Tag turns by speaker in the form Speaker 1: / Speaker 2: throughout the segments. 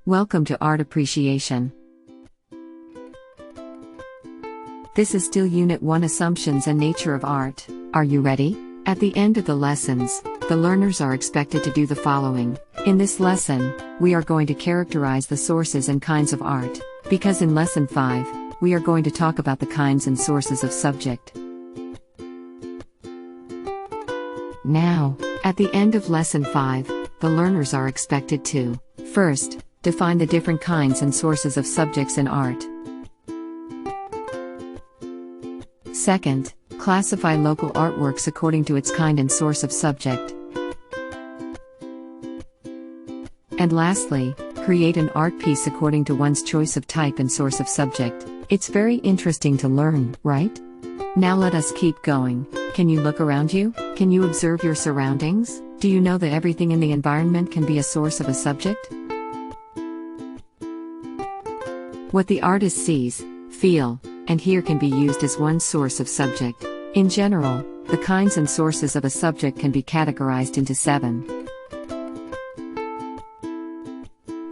Speaker 1: Welcome to Art Appreciation. This is still Unit 1 Assumptions and Nature of Art. Are you ready? At the end of the lessons, the learners are expected to do the following. In this lesson, we are going to characterize the sources and kinds of art, because in Lesson 5, we are going to talk about the kinds and sources of subject. Now, at the end of Lesson 5, the learners are expected to, first, define the different kinds and sources of subjects in art. Second, classify local artworks according to its kind and source of subject. And lastly, create an art piece according to one's choice of type and source of subject. It's very interesting to learn, right? Now let us keep going. Can you look around you? Can you observe your surroundings? Do you know that everything in the environment can be a source of a subject? What the artist sees, feel, and hear can be used as one source of subject. In general, the kinds and sources of a subject can be categorized into 7.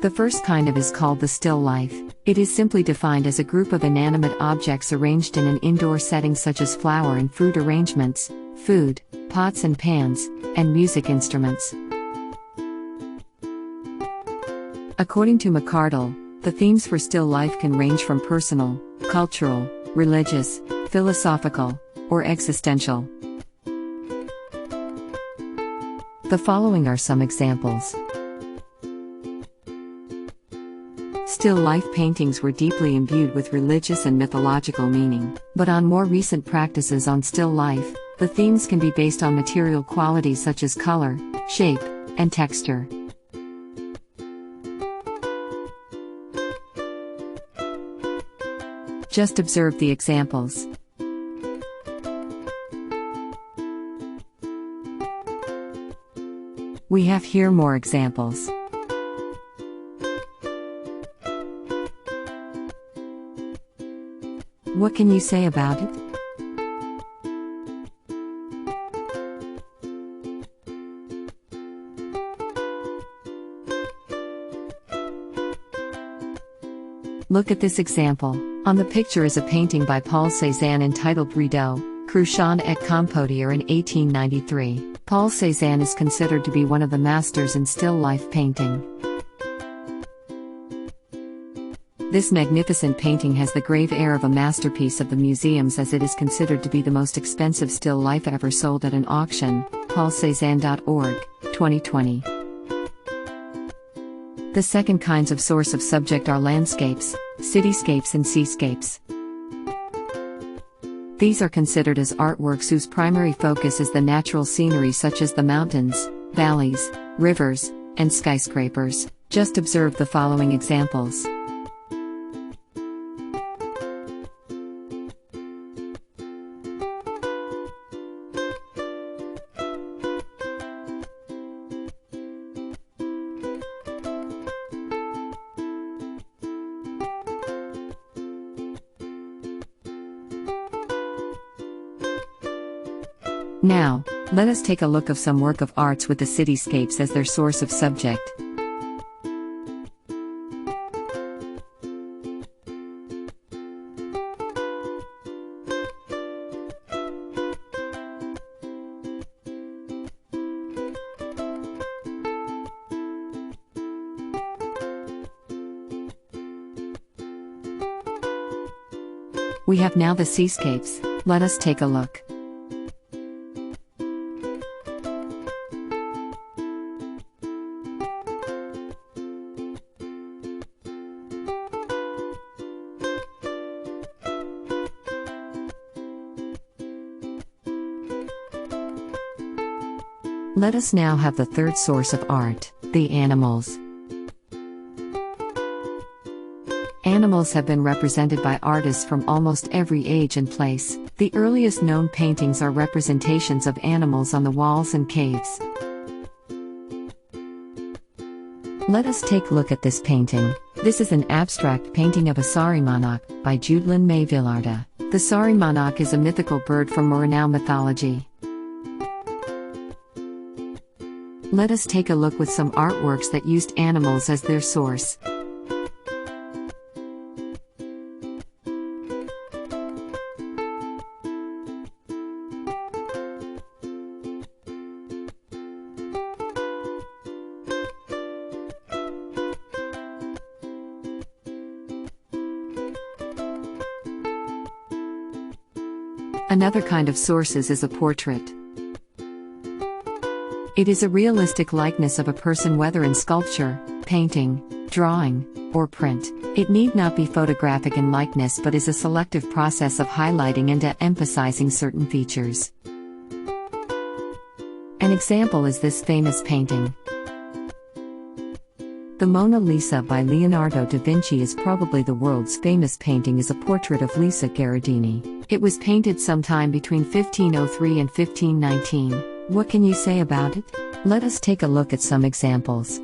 Speaker 1: The first kind of is called the still life. It is simply defined as a group of inanimate objects arranged in an indoor setting such as flower and fruit arrangements, food, pots and pans, and music instruments. According to McCardle, the themes for still life can range from personal, cultural, religious, philosophical, or existential. The following are some examples. Still life paintings were deeply imbued with religious and mythological meaning, but on more recent practices on still life, the themes can be based on material qualities such as color, shape, and texture. Just observe the examples. We have here more examples. What can you say about it? Look at this example. On the picture is a painting by Paul Cézanne entitled Rideau, Cruchon et Compotier in 1893. Paul Cézanne is considered to be one of the masters in still life painting. This magnificent painting has the grave air of a masterpiece of the museums as it is considered to be the most expensive still life ever sold at an auction. paulcezanne.org, 2020. The second kinds of source of subject are landscapes, cityscapes and seascapes. These are considered as artworks whose primary focus is the natural scenery such as the mountains, valleys, rivers, and skyscrapers. Just observe the following examples. Now, let us take a look of some work of arts with the cityscapes as their source of subject. We have now the seascapes. Let us take a look. Let us now have the third source of art, the animals. Animals have been represented by artists from almost every age and place. The earliest known paintings are representations of animals on the walls and caves. Let us take a look at this painting. This is an abstract painting of a Saurimonach by Judelin May Villarda. The Saurimonach is a mythical bird from Maranao mythology. Let us take a look with some artworks that used animals as their source. Another kind of sources is a portrait. It is a realistic likeness of a person, whether in sculpture, painting, drawing, or print. It need not be photographic in likeness but is a selective process of highlighting and emphasizing certain features. An example is this famous painting. The Mona Lisa by Leonardo da Vinci is probably the world's famous painting. Is a portrait of Lisa Gherardini. It was painted sometime between 1503 and 1519. What can you say about it? Let us take a look at some examples.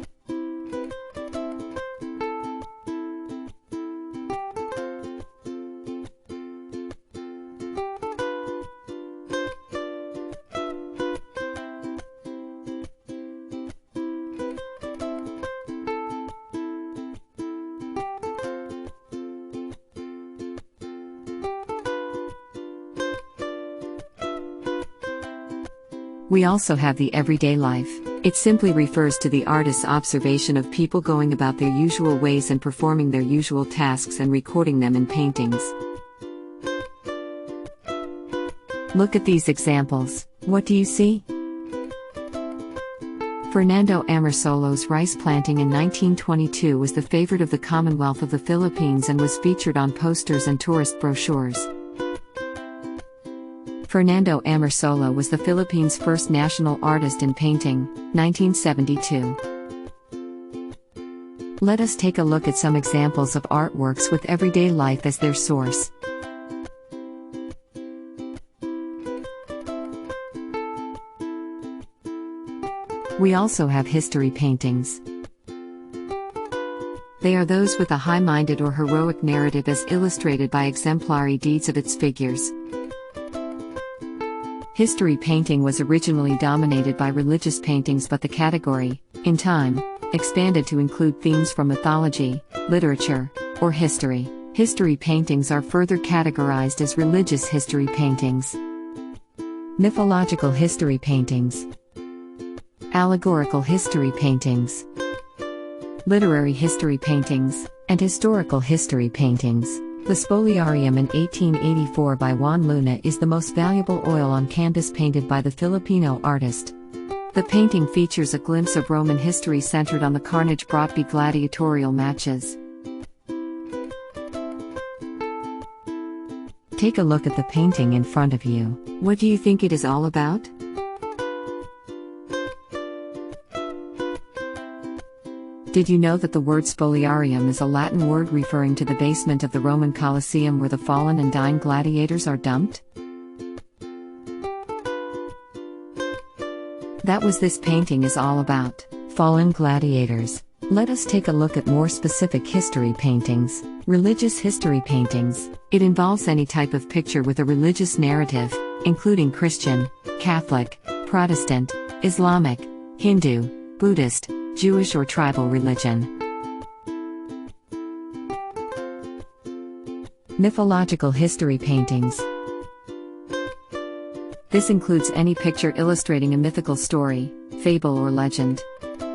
Speaker 1: We also have the everyday life. It simply refers to the artist's observation of people going about their usual ways and performing their usual tasks and recording them in paintings. Look at these examples. What do you see? Fernando Amorsolo's rice planting in 1922 was the favorite of the Commonwealth of the Philippines and was featured on posters and tourist brochures. Fernando Amorsolo was the Philippines' first national artist in painting, 1972. Let us take a look at some examples of artworks with everyday life as their source. We also have history paintings. They are those with a high-minded or heroic narrative as illustrated by exemplary deeds of its figures. History painting was originally dominated by religious paintings, but the category, in time, expanded to include themes from mythology, literature, or history. History paintings are further categorized as religious history paintings, mythological history paintings, allegorical history paintings, literary history paintings, and historical history paintings. The Spoliarium in 1884 by Juan Luna is the most valuable oil on canvas painted by the Filipino artist. The painting features a glimpse of Roman history centered on the carnage brought by gladiatorial matches. Take a look at the painting in front of you. What do you think it is all about? Did you know that the word spoliarium is a Latin word referring to the basement of the Roman Colosseum where the fallen and dying gladiators are dumped? That was this painting is all about. Fallen gladiators. Let us take a look at more specific history paintings. Religious history paintings. It involves any type of picture with a religious narrative, including Christian, Catholic, Protestant, Islamic, Hindu, Buddhist, Jewish or tribal religion. Mythological history paintings. This includes any picture illustrating a mythical story, fable or legend.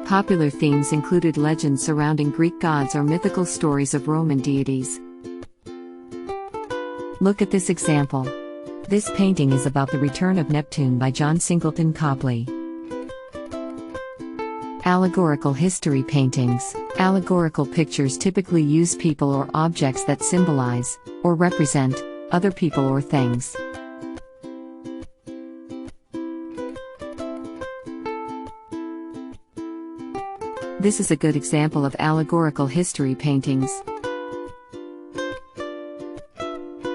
Speaker 1: Popular themes included legends surrounding Greek gods or mythical stories of Roman deities. Look at this example. This painting is about the return of Neptune by John Singleton Copley. Allegorical history paintings. Allegorical pictures typically use people or objects that symbolize, or represent, other people or things. This is a good example of allegorical history paintings.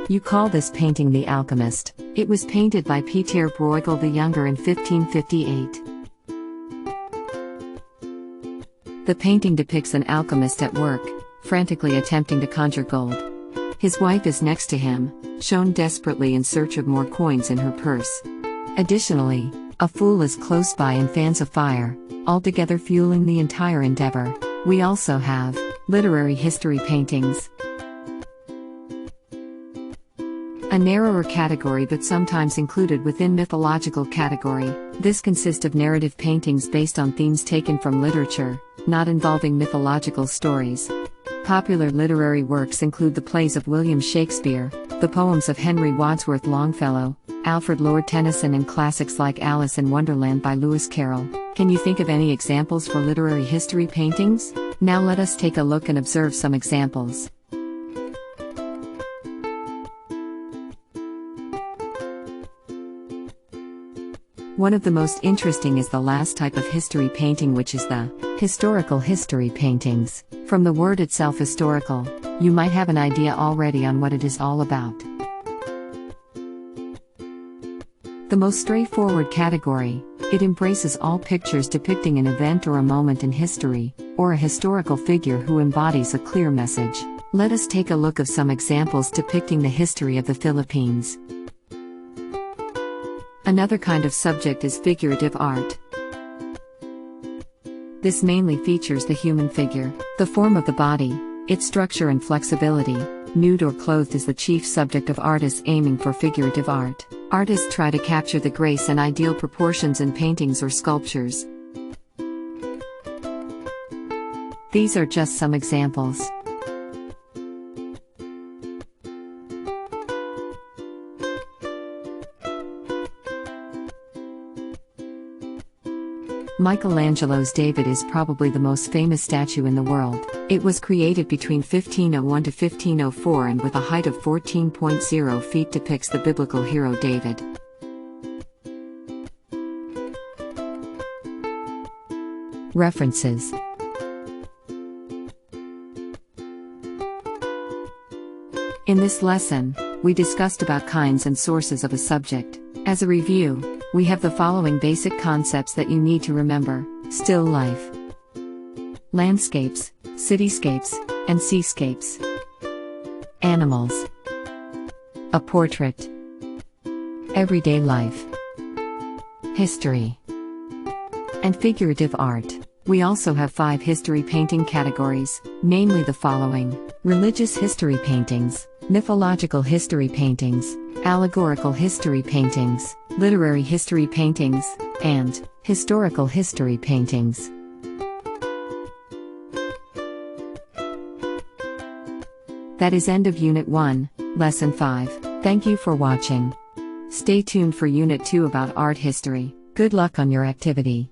Speaker 1: You call this painting The Alchemist. It was painted by Pieter Bruegel the Younger in 1558. The painting depicts an alchemist at work, frantically attempting to conjure gold. His wife is next to him, shown desperately in search of more coins in her purse. Additionally, a fool is close by and fans a fire, altogether fueling the entire endeavor. We also have literary history paintings. A narrower category but sometimes included within mythological category. This consists of narrative paintings based on themes taken from literature, not involving mythological stories. Popular literary works include the plays of William Shakespeare, The poems of Henry Wadsworth Longfellow, Alfred Lord Tennyson, and classics like Alice in Wonderland by Lewis Carroll. Can you think of any examples for literary history paintings? Now let us take a look and observe some examples. One of the most interesting is the last type of history painting, which is the historical history paintings. From the word itself, historical, you might have an idea already on what it is all about. The most straightforward category, it embraces all pictures depicting an event or a moment in history, or a historical figure who embodies a clear message. Let us take a look of some examples depicting the history of the Philippines. Another kind of subject is figurative art. This mainly features the human figure, the form of the body, its structure and flexibility. Nude or clothed is the chief subject of artists aiming for figurative art. Artists try to capture the grace and ideal proportions in paintings or sculptures. These are just some examples. Michelangelo's David is probably the most famous statue in the world. It was created between 1501 to 1504 and with a height of 14.0 feet depicts the biblical hero David. References. In this lesson, we discussed about kinds and sources of a subject. As a review, we have the following basic concepts that you need to remember: still life, landscapes, cityscapes, and seascapes, animals, a portrait, everyday life, history, and figurative art. We also have 5 history painting categories, namely the following: religious history paintings, mythological history paintings, allegorical history paintings, literary history paintings, and historical history paintings. That is end of Unit 1, Lesson 5. Thank you for watching. Stay tuned for Unit 2 about art history. Good luck on your activity.